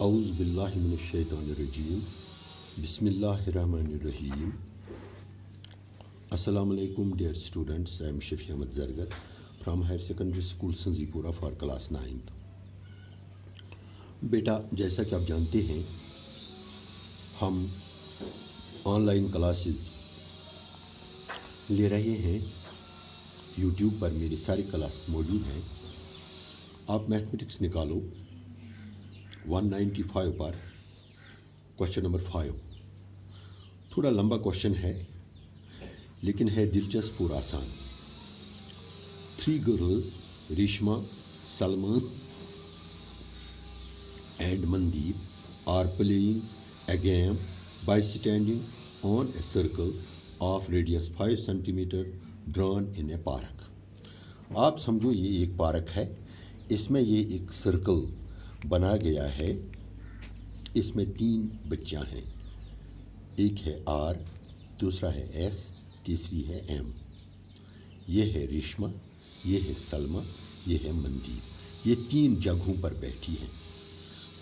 Auzu billahi mineşşeytanirracim. Bismillahirrahmanirrahim. Assalamu alaikum dear students. I am Shafi Ahmed Zargar from Higher Secondary School Sanzipura for class 9th. बेटा, जैसा कि आप जानते हैं, हम ऑनलाइन क्लासेस ले रहे हैं। यूट्यूब पर मेरी सारी क्लास मौजूद हैं। आप मैथमेटिक्स निकालो 195 पर क्वेश्चन नंबर 5। थोड़ा लंबा क्वेश्चन है लेकिन है दिलचस्प और आसान। 3 girls, Rishma, Salma and Mandeep, are playing a game by standing on a circle of radius 5 centimeter drawn in a park. आप समझो ये एक पार्क है, इसमें ये एक सर्कल बना गया है। इसमें 3 बच्चियां हैं, एक है R, दूसरा है S, तीसरी है M। ये है रिश्मा, ये है सलमा, ये है मनदीप। ये 3 जगहों पर बैठी हैं।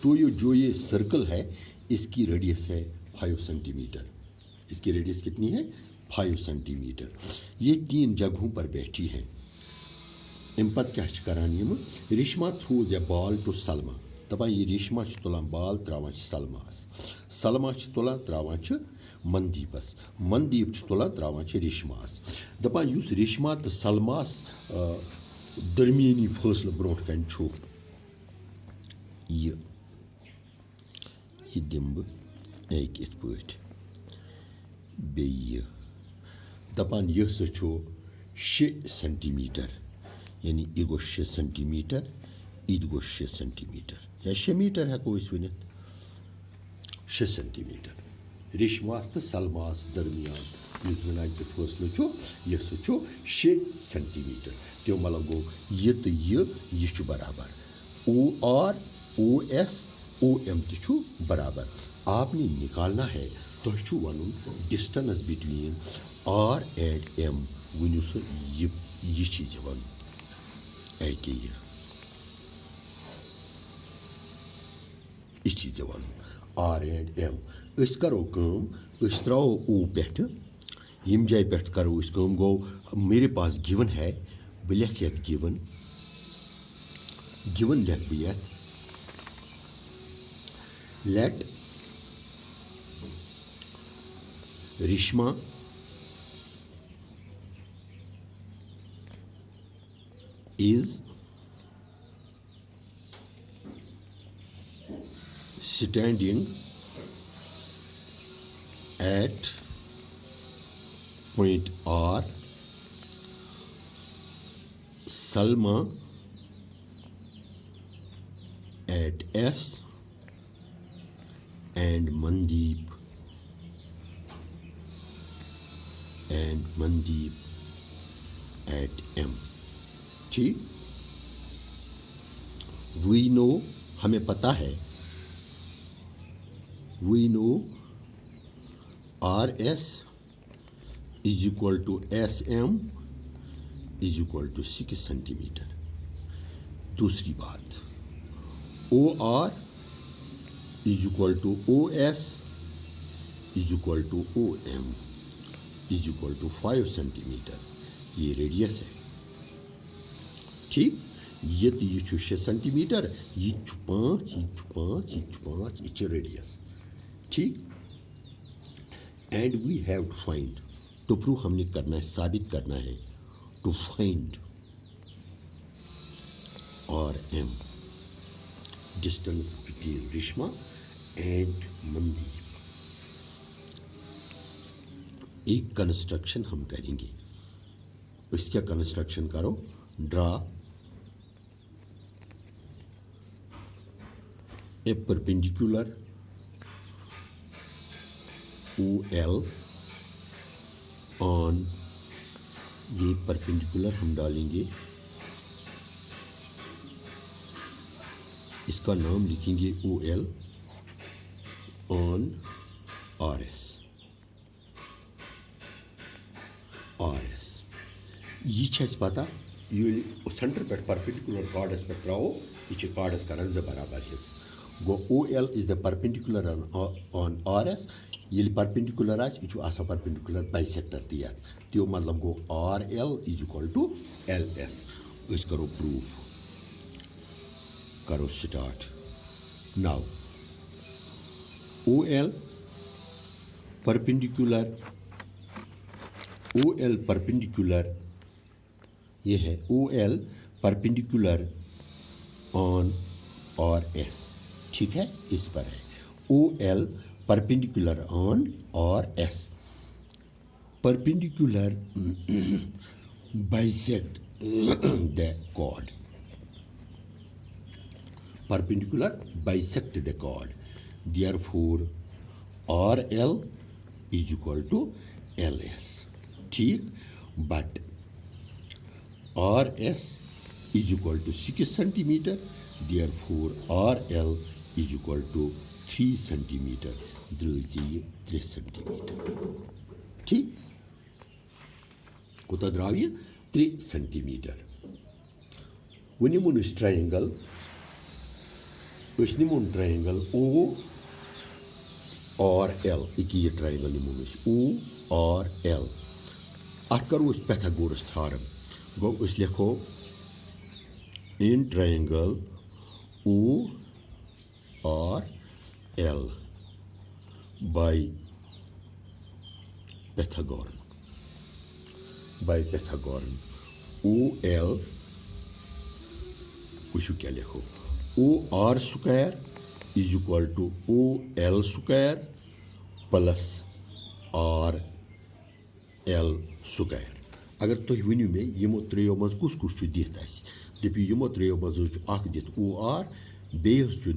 तो ये सर्कल है, इसकी रेडियस है 5 सेंटीमीटर। इसकी रेडियस कितनी है? 5 सेंटीमीटर। ये 3 जगहों पर बैठी हैं। इम्पत क्या करानी? Rishma throws a ball to Salma. दपान ये रिश्मा तुलान बाल त्रावान सलमास, सलमा तुलान त्रावान मंदीपस, मंदीप तुलान त्रावान रिश्मास। दपान युस रिश्मा तो सलमास दरमियानी फैसले ब्रोट कन छु ये दिम बह एक इत पट बे दपान यह सा 6 सेंटीमीटर, यानी यह गो 6 सेंटीमीटर, यह गो 6 सेंटीमीटर या 6 मीटर हेको वन 6 सेंटीमीटर। रिश्मास तो सलमास दरमियान इस जनान के फैसले यह सह 6 सेंटीमीटर। तो मतलब गो ये तो यह बराबर OR OS OM तो बराबर। आपने निकालना है तो one distance between R and M। वनु सो ये चीज वन ऐके यह चीज वन R एंड M। अस करो अस त्रो O पे, यम जाय पे करो अस गो मेरे पास गिवन है, बह लिख ये गिवन लिख बह ये let Rishma is standing at point R, Salma at S, and Mandeep at M। ठीक, वी नो, हमें पता है, we know RS is equal to SM is equal to 6 centimetre. दूसरी बात, OR is equal to OS is equal to OM is equal to 5 centimetre. ये radius है। ठीक, ये 6 सेंटीमीटर, ये 5, ये 5, ये 5, ये रेडियस। ठीक, and we have to find, to prove हमने करना है, साबित करना है, to find RM distance between Rishma and Mandeep. एक कंस्ट्रक्शन हम करेंगे। इसका कंस्ट्रक्शन करो, draw a perpendicular OL on, ये परपेंडिकुलर हम डालेंगे, इसका नाम लिखेंगे OL on RS। यह पता ये सेंटर पे परपेंडिकुलर कार्डस पे त्रो, यह कार्डस कर 2 बराबर हिस्स। Go OL is the perpendicular on RS. Yel perpendicular as it is perpendicular bisector tiyat. Tio matlab go RL is equal to LS. Is karo proof. Karo start. Now OL perpendicular ये है OL perpendicular on RS. ठीक है, इस पर है OL perpendicular on RS. Perpendicular bisect the chord. Perpendicular bisect the chord. Therefore RL is equal to LS. ठीक, but RS is equal to 6 centimeter. Therefore RL is equal to 3 centimeter. द्रव्य 3 centimeter. ठीक, कोता द्रव्य 3 centimeter. वनिमुन triangle. वनिमुन triangle O और L. एक ये triangle निमुन O और L. अत करो उस Pythagoras theorem. गो उस लिखो in triangle O or L by Pythagorean. OL कुछ क्या लिखो OR square is equal to OL square plus RL square. अगर तुम वनियो मे यमो त्रेयो मज कुस कुस दित दपो यमो त्रेयो मज दित OR बेस दित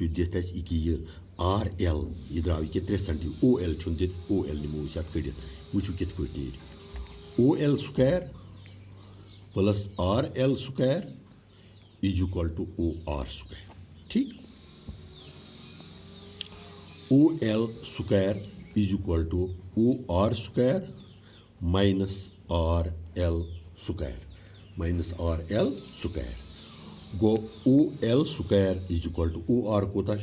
दित ये RL यह द्राव ये 3 cm OL दित OL निमो कड़ित वो कित पे OL square plus RL square is equal to OR square. ठीक, OL square is equal to OR square minus RL square. Go OL square is equal to OR kota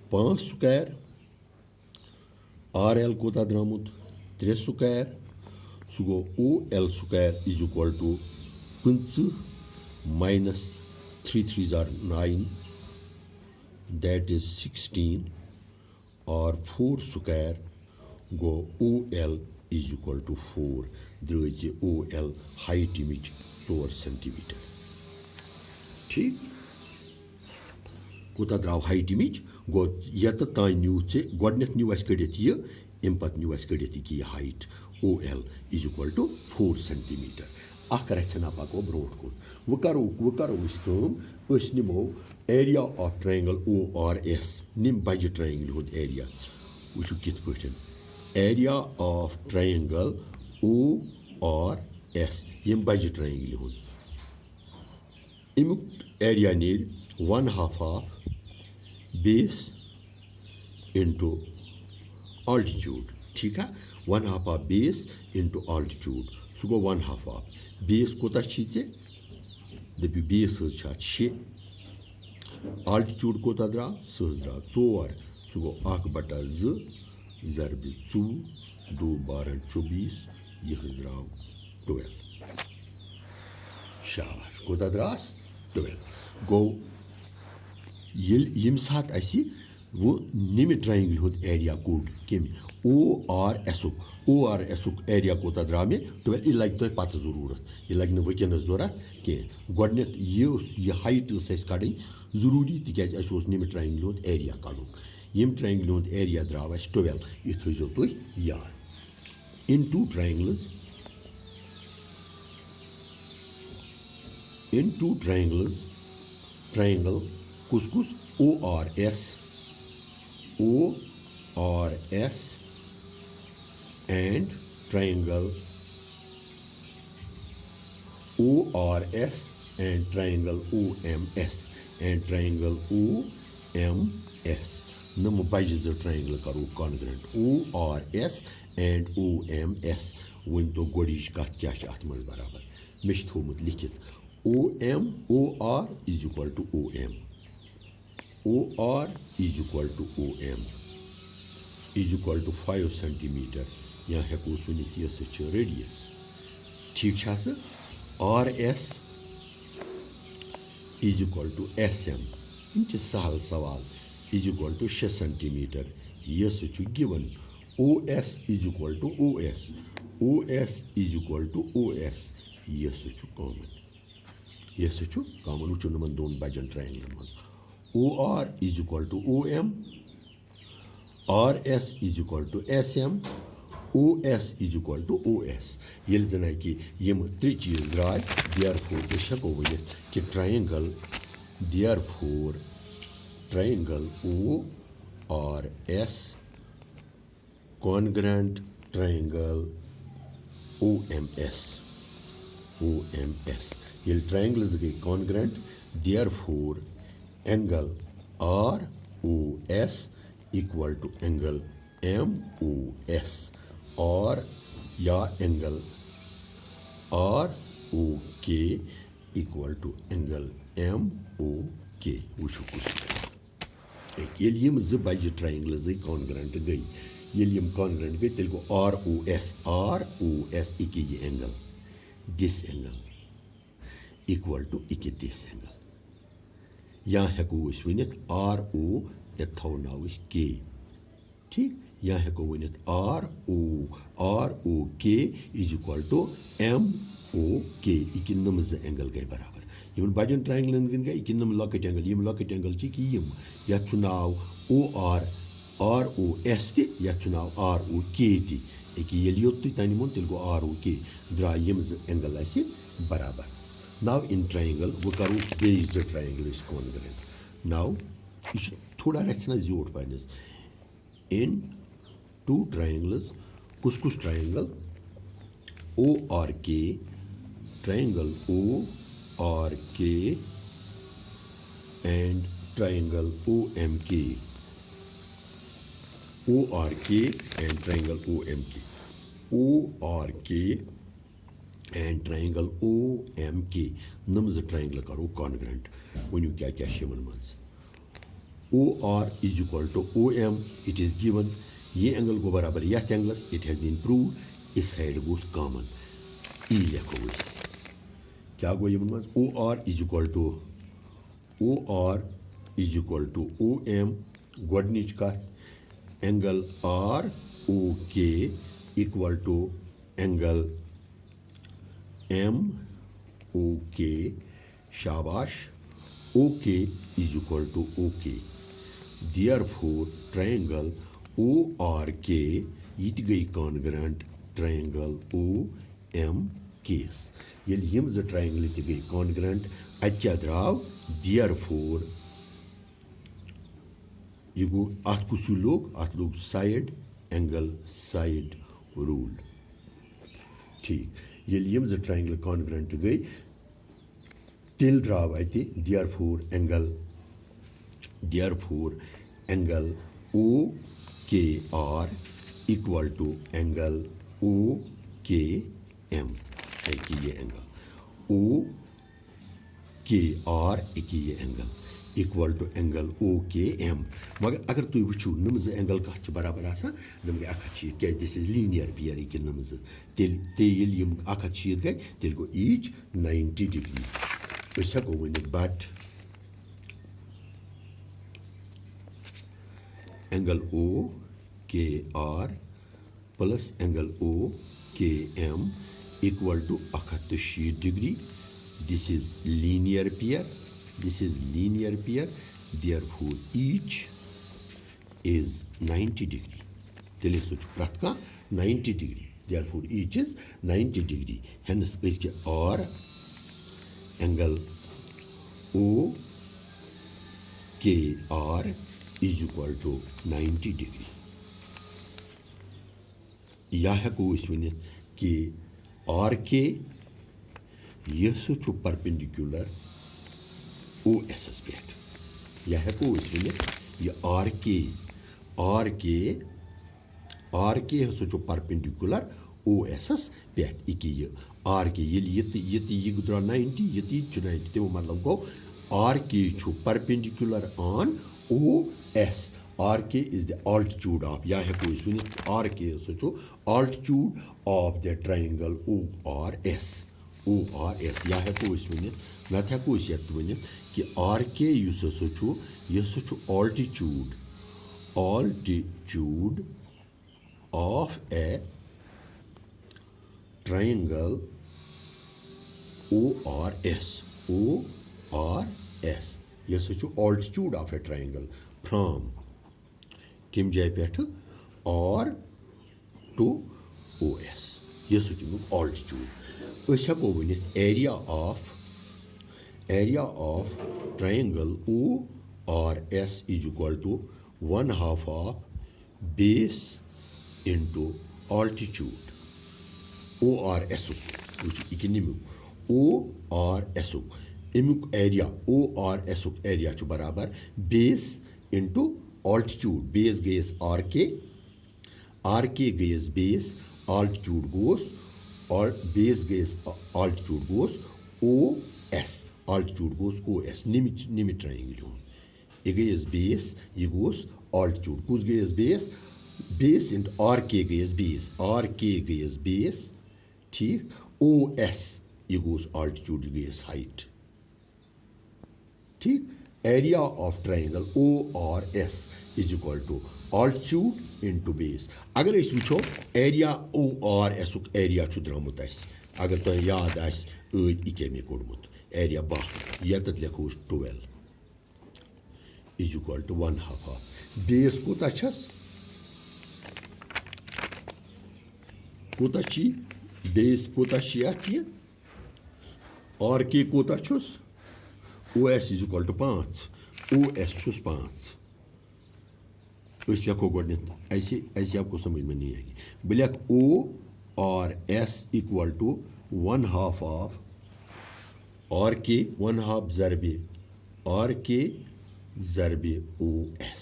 5 square, RL kota dramut 3 square. So go OL square is equal to 20 minus 3 3s are 9, that is 16, or 4 square. Go OL is equal to 4. There is a OL height image 4 centimeter. ठीक, कोता द्राव height image गो यत ताई new से गोडनेथ new अस कड़ित ये इम्पत new अस कड़ित की height OL is equal to 4 centimeter. अख रचना पको brought को वो करो इस काम अस निमो area of triangle ORS निम बज triangle होद area वो कित Patan area of triangle ORS यम बज triangle होद इमुक area नीर 1/2 of base into altitude. ठीक है, 1/2 of base into altitude. So go 1/2 of base कोता चीज़े दबी base अच्छा 6 altitude कोता द्रा सहद्रा 4. So go 1/2 ज़रब 2 2 12 24 यह द्रा 12. शाबाश कोता द्रास 12. Go यम साथ ऐसी वो निम ट्रायंगल होद एरिया कोड केम ORS एरिया कोता द्रा में 12 यह लग तो पत जरूरत यह लग वनस जरूरत कह गोडनेथ यह हाइट कड़ जरूरी तिज निम ट्रायंगल होद एरिया कड़न यम ट्रायंगल होद एरिया द्राव 12 यह थो तुम याद इन टू ट्रायंगल्स ट्रायंगल कुस कुस ORS and triangle ORS and triangle OMS and triangle OMS. Num bajes triangle karo congruent ORS and OMS. When to godish kat kya at maz barabar. Mish thomut likhit OM, OR is equal to OM. OR is equal to OM is equal to 5 centimeter. यहाँ है को उसमें नीचे से radius ठीक है sir RS is equal to SM इंच सहल सवाल is equal to 6 centimeter. यह से given OS is equal to OS. OS is equal to OS. यह से common. यह से common उच्च नमन दोन बजन triangle में. OR is equal to OM. RS is equal to SM. OS is equal to OS. ये जना कि ये त्रि चीज द्राय therefore बेशक हो गई कि triangle therefore triangle ORS congruent triangle OMS. OMS. ये triangles गई congruent therefore angle ROS equal to angle MOS और या angle ROK equal to angle MOK. Wushu कुछ ये यम ज बज ट्रायंगल्स कॉन्ग्रेंट गई ये यम कॉन्ग्रेंट गई तेल को ROS इके ये angle this angle equal to इके दिस एंगल यहाँ है को उस विनित RO यथो नाउस K ठीक यहाँ है को विनित ROK is equal to MOK इके नमज एंगल गए बराबर यमन बजन ट्रायंगल गए इके नम लॉकेट एंगल यम लॉकेट एंगल ची कि यम या चुनाव OR ROS ति या चुनाव ROK ति एक ये लियोत्ति तानी मोन तेल को ROK द्रा यम एंगल ऐसे बराबर. Now in triangle वो करूँ base the triangle is congruent. Now ये थोड़ा रचना जोड़ पाएंगे in two triangles कुछ triangle ORK triangle ORK and triangle OMK. ORK and triangle OMK. ORK and triangle OMK. Numbers triangle करो congruent. When you क्या शिमन मंस. OR is equal to OM. It is given. ये angle को बराबर यह angle. It has been proved. इस side goes common. E लिखो इस. क्या को ये मंस? OR is equal to OM. गोडनीच का angle ROK equal to angle MOK. शाबाश. OK is equal to OK. Therefore triangle ORK it गई congruent triangle OMK. ये यम ज triangle it गई congruent अच्छा द्राव. Therefore ये गो आठ कुछ लोग side angle side rule ठीक ये यम ज triangle congruent गई till draw आती. Therefore angle OKR equal to angle OKM. एक ये angle OKR एक ये angle equal to angle OKM. मगर अगर तु वुचु नमज angle का बराबर आसा नमगे अखची क्या this is linear pair एक नमज तेल तेल यम अखची गए तेल को each 90 degree. Let's go with it, but angle OKR plus angle OKM equal to 180 degree. This is linear pair. Therefore, each is 90 degree. Tell us what 90 degree. Therefore, each is 90 degree. Hence, is R angle OKR is equal to 90 degree. यह को इसमें कि RK यह so perpendicular OS पेट यह को इसमें ये RK so perpendicular OS पे ये RK ये गुजरा 90 ये 90 तो मतलब गो RK perpendicular on OS. RK is the altitude of या है कोई सुनिए RK so altitude of the triangle ORS या है कोई सुनिए ना था कोई यत वनित कि RK युस सो ये सो altitude of a triangle ORS ये सो altitude of a triangle from किम जाए पेठ R to OS ये सो altitude us हेको Vanit area of triangle ORS is equal to 1/2 of base into altitude ORS which ORS अमुक area ORS area बराबर base into altitude base गयस RK गयस base altitude गोस और base गयस altitude गोस OS altitude गोस OS निमित triangle ये गयस base ये गोस altitude कुछ गयस base into RK गयस base ठीक OS ये गोस altitude गयस height ठीक area of triangle ORS is equal to altitude into base. अगर इस विचो area ORS area छु द्रामुत अगर तो याद इके में कोडमुत area बाह यत लिखो 12 is equal to 1/2 of base कोता छस कोता छी base कोता छी आती RK कोता छुस OS is equal to 5 OS छुस 5 इस लिखो गोडनेट ऐसे आपको समझ में नहीं आएगी ब्लैक ORS equal to 1/2 of RK 1/2 ज़रबे RK ज़रबे OS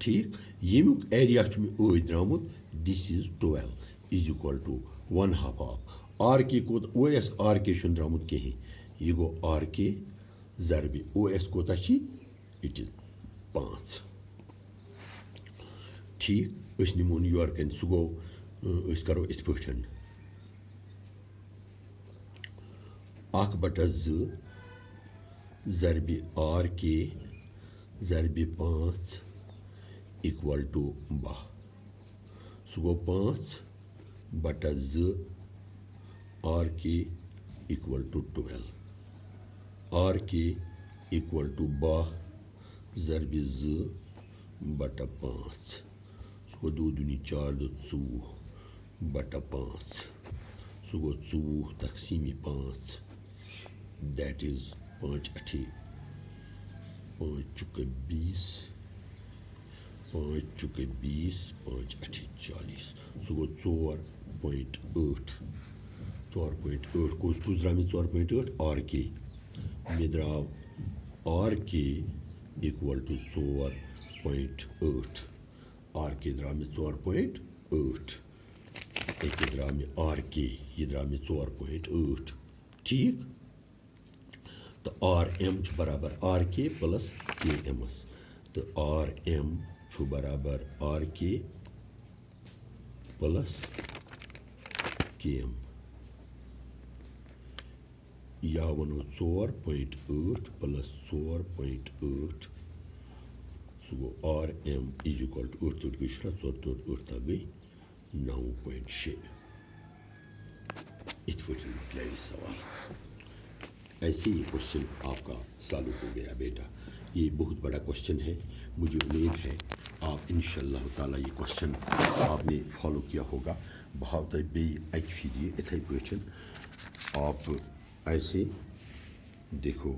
ठीक यमुक एरिया में द्रामुत this is 12 is equal to 1/2 of RK को OS RK शुन द्रामुत कहीं ये गो RK ज़रबे OS कोता छी इट इज 5 ठीक अस निमो न्यूयॉर्कन सह गो अस करो इत पठन 1/2 ज़रबे RK ज़रबे 5 इक्वल टू 12 सह गो 5/2 RK equal to 12 RK equal to 12 ज़रबे 2/5 सह गो 2 दूनी 4 2 4/5 सह गो 2 तकसीमी 5 दैट इज 5 8 5 चुके 20 5 चुके 20 5 8 40 सह गो 4.8 कुछ द्राव में 4.8 RK मे द्राव RK इक्वल टू 4.8 RK द्राव में 4.8 एक द्राव में RK ये द्राव में 4.8 ठीक तो RM बराबर RK प्लस KMS तो RM बराबर RK प्लस KM या वनो 4.8 प्लस 4.8 सह गो RM इज इक्वल टू 8 गुशरा 4 गई 9.6 इत पे सवाल ऐसे ही क्वेश्चन आपका चालू हो गया बेटा ये बहुत बड़ा क्वेश्चन है मुझे उम्मीद है आप इंशाअल्लाह ताला ये क्वेश्चन आपने फॉलो किया होगा बहुत बे फिर इथे पे आप ऐसे देखो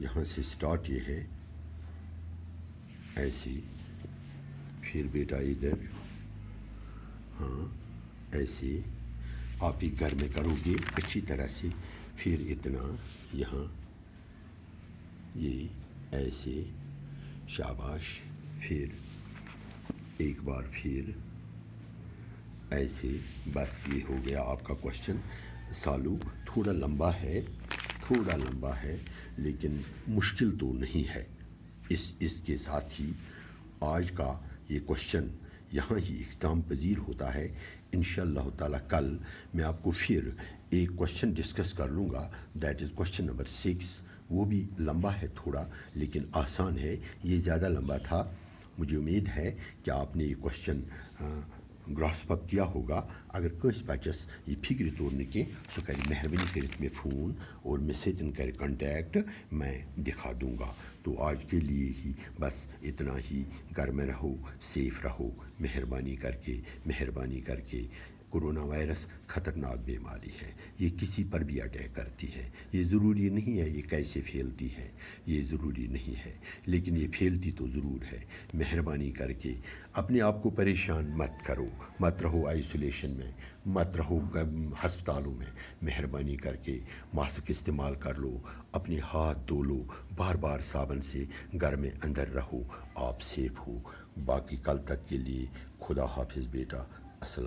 यहाँ से स्टार्ट ये है ऐसे फिर बेटा इधर हाँ ऐसे आप ही घर में करोगे अच्छी तरह से फिर इतना यहाँ ये ऐसे शाबाश फिर एक बार फिर ऐसे बस ये हो गया आपका क्वेश्चन सॉल्व। थोड़ा लंबा है लेकिन मुश्किल तो नहीं है। इसके साथ ही आज का ये क्वेश्चन यहाँ ही इख्तिताम पजीर होता है। इंशाअल्लाह ताला कल मैं आपको फिर एक क्वेश्चन डिस्कस कर लूँगा, दैट इज़ क्वेश्चन नंबर 6। वो भी लंबा है थोड़ा लेकिन आसान है। ये ज़्यादा लंबा था। मुझे उम्मीद है कि आपने ये क्वेश्चन ग्रास्प अप किया होगा। अगर कस बच्चस ये फिक्र तोड़ने के सो कर मेहरबानी कर में फ़ोन और मैसेज कर कॉन्टैक्ट मैं दिखा दूँगा। तो आज के लिए ही बस इतना ही। घर में रहो, सेफ रहो, मेहरबानी करके। कोरोना वायरस ख़तरनाक बीमारी है, ये किसी पर भी अटैक करती है। ये ज़रूरी नहीं है ये कैसे फैलती है, ये ज़रूरी नहीं है, लेकिन ये फैलती तो ज़रूर है। मेहरबानी करके अपने आप को परेशान मत करो, मत रहो आइसोलेशन में, मत रहो हस्पतालों में। मेहरबानी करके मास्क इस्तेमाल कर लो, अपने हाथ धो लो बार बार साबुन से, घर में अंदर रहो, आप सेफ हो। बाकी कल तक के लिए खुदा हाफिज़ बेटा। अस्सलाम।